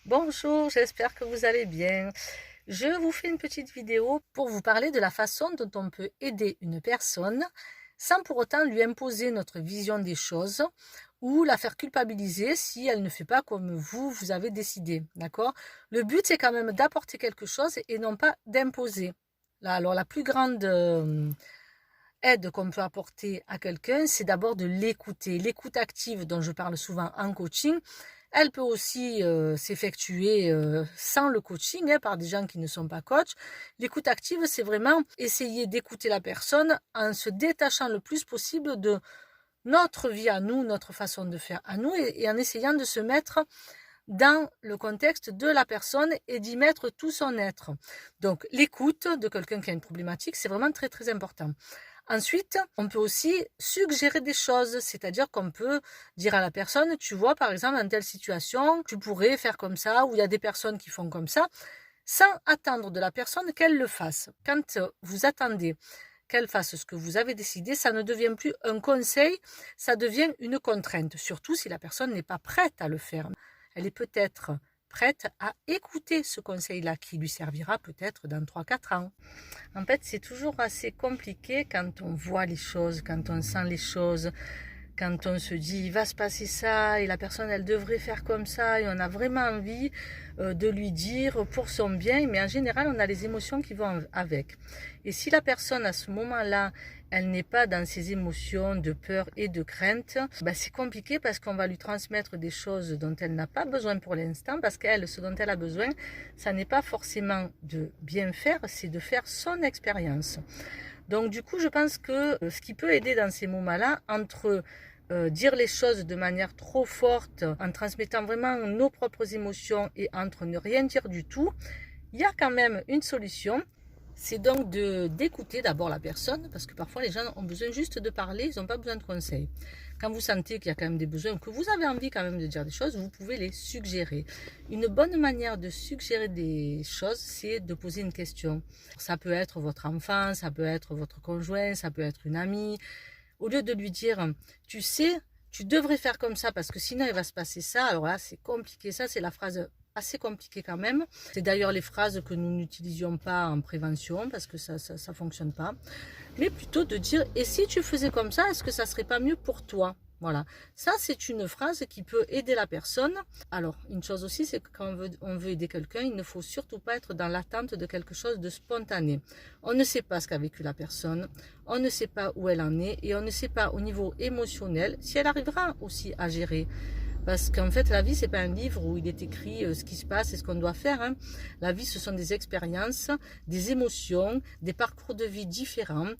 Bonjour, j'espère que vous allez bien. Je vous fais une petite vidéo pour vous parler de la façon dont on peut aider une personne sans pour autant lui imposer notre vision des choses ou la faire culpabiliser si elle ne fait pas comme vous avez décidé, d'accord? Le but, c'est quand même d'apporter quelque chose et non pas d'imposer. Là, alors, la plus grande aide qu'on peut apporter à quelqu'un, c'est d'abord de l'écouter. L'écoute active dont je parle souvent en coaching, elle peut aussi s'effectuer sans le coaching, par des gens qui ne sont pas coachs. L'écoute active, c'est vraiment essayer d'écouter la personne en se détachant le plus possible de notre vie à nous, notre façon de faire à nous, et en essayant de se mettre dans le contexte de la personne et d'y mettre tout son être. Donc l'écoute de quelqu'un qui a une problématique, c'est vraiment très très important. Ensuite, on peut aussi suggérer des choses, c'est-à-dire qu'on peut dire à la personne, tu vois, par exemple, dans telle situation, tu pourrais faire comme ça, ou il y a des personnes qui font comme ça, sans attendre de la personne qu'elle le fasse. Quand vous attendez qu'elle fasse ce que vous avez décidé, ça ne devient plus un conseil, ça devient une contrainte, surtout si la personne n'est pas prête à le faire. Elle est peut-être prête à écouter ce conseil-là qui lui servira peut-être dans 3-4 ans. En fait, c'est toujours assez compliqué quand on voit les choses, quand on sent les choses, quand on se dit il va se passer ça et la personne elle devrait faire comme ça et on a vraiment envie de lui dire pour son bien, mais en général on a les émotions qui vont avec. Et si la personne à ce moment-là elle n'est pas dans ses émotions de peur et de crainte, c'est compliqué parce qu'on va lui transmettre des choses dont elle n'a pas besoin pour l'instant, parce qu'elle, ce dont elle a besoin, ça n'est pas forcément de bien faire, c'est de faire son expérience. Donc du coup, je pense que ce qui peut aider dans ces moments-là, entre dire les choses de manière trop forte, en transmettant vraiment nos propres émotions et entre ne rien dire du tout, il y a quand même une solution. C'est donc d'écouter d'abord la personne, parce que parfois les gens ont besoin juste de parler, ils n'ont pas besoin de conseils. Quand vous sentez qu'il y a quand même des besoins, que vous avez envie quand même de dire des choses, vous pouvez les suggérer. Une bonne manière de suggérer des choses, c'est de poser une question. Ça peut être votre enfant, ça peut être votre conjoint, ça peut être une amie. Au lieu de lui dire, tu sais, tu devrais faire comme ça parce que sinon il va se passer ça, alors là c'est compliqué, ça c'est la phrase assez compliquée quand même. C'est d'ailleurs les phrases que nous n'utilisions pas en prévention parce que ça fonctionne pas. Mais plutôt de dire, et si tu faisais comme ça, est-ce que ça serait pas mieux pour toi? Voilà, ça c'est une phrase qui peut aider la personne. Alors, une chose aussi, c'est que quand on veut aider quelqu'un, il ne faut surtout pas être dans l'attente de quelque chose de spontané. On ne sait pas ce qu'a vécu la personne, on ne sait pas où elle en est et on ne sait pas au niveau émotionnel si elle arrivera aussi à gérer. Parce qu'en fait, la vie, c'est pas un livre où il est écrit ce qui se passe et ce qu'on doit faire. La vie, ce sont des expériences, des émotions, des parcours de vie différents.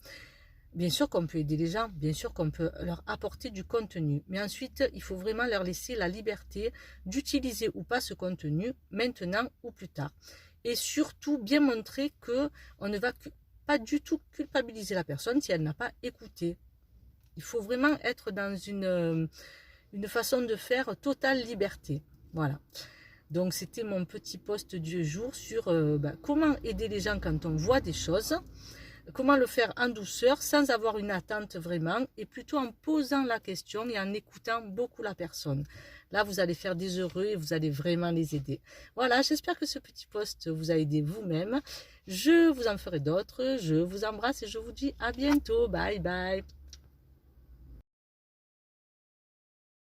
Bien sûr qu'on peut aider les gens, bien sûr qu'on peut leur apporter du contenu. Mais ensuite, il faut vraiment leur laisser la liberté d'utiliser ou pas ce contenu, maintenant ou plus tard. Et surtout, bien montrer qu'on ne va pas du tout culpabiliser la personne si elle n'a pas écouté. Il faut vraiment être dans une façon de faire totale liberté. Voilà. Donc c'était mon petit post du jour sur comment aider les gens quand on voit des choses, comment le faire en douceur sans avoir une attente vraiment et plutôt en posant la question et en écoutant beaucoup la personne. Là, vous allez faire des heureux et vous allez vraiment les aider. Voilà, j'espère que ce petit post vous a aidé vous-même. Je vous en ferai d'autres. Je vous embrasse et je vous dis à bientôt. Bye bye.